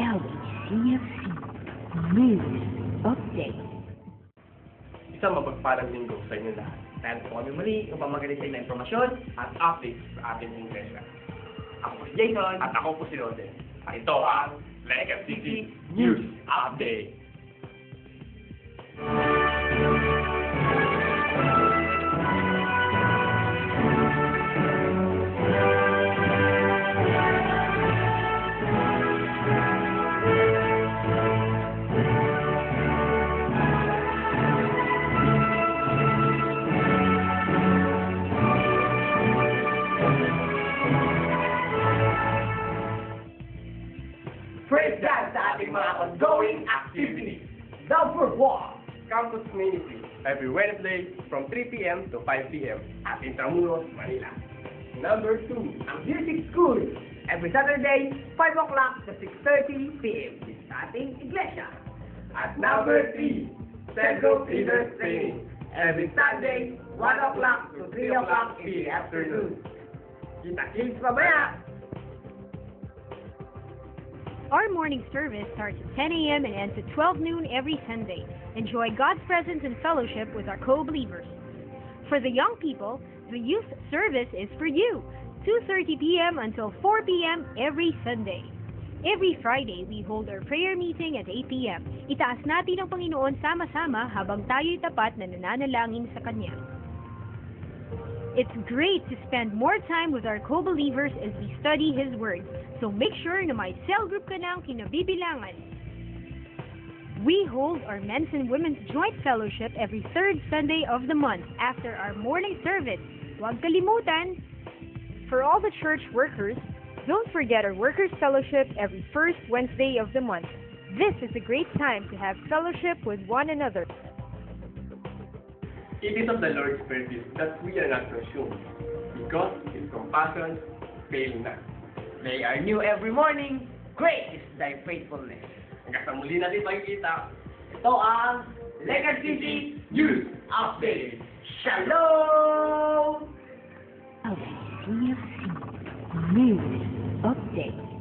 LCFC News Update. Isang mapagpalang linggo sa inyo lahat. Dahil po kami muli upang magaling sa inyo na impormasyon. At updates sa ating Inglesia. Ako po si Jason. At ako po si Rode. At ito ang Legacy City News Update. Praise God sa ating mga ongoing activities. Number 1, Campus Ministry every Wednesday from 3 p.m. to 5 p.m. at Intramuros, Manila. Number 2, ang Music School. Every Saturday, 5 o'clock to 6:30 p.m. sa ating iglesia. At number 3, Central Leaders Training every Sunday, 1 o'clock to 3 o'clock in the afternoon. Kita-kits mamaya! Our morning service starts at 10 a.m. and ends at 12 noon every Sunday. Enjoy God's presence and fellowship with our co-believers. For the young people, the youth service is for you, 2:30 p.m. until 4 p.m. every Sunday. Every Friday, we hold our prayer meeting at 8 p.m. Itaas natin ang Panginoon sama-sama habang tayo'y tapat na nananalangin sa Kanya. It's great to spend more time with our co-believers as we study His Word. So make sure na may cell group ka ng kinabibilangan. We hold our men's and women's joint fellowship every third Sunday of the month after our morning service. Huwag kalimutan! For all the church workers, don't forget our workers' fellowship every first Wednesday of the month. This is a great time to have fellowship with one another. It is of the Lord's mercies that we are not consumed, because His compassion fail not. They are new every morning. Great is thy faithfulness. Hanggang sa muli natin makikita, Ito ang Legacy City News Update. Shalom! LCFC News Update.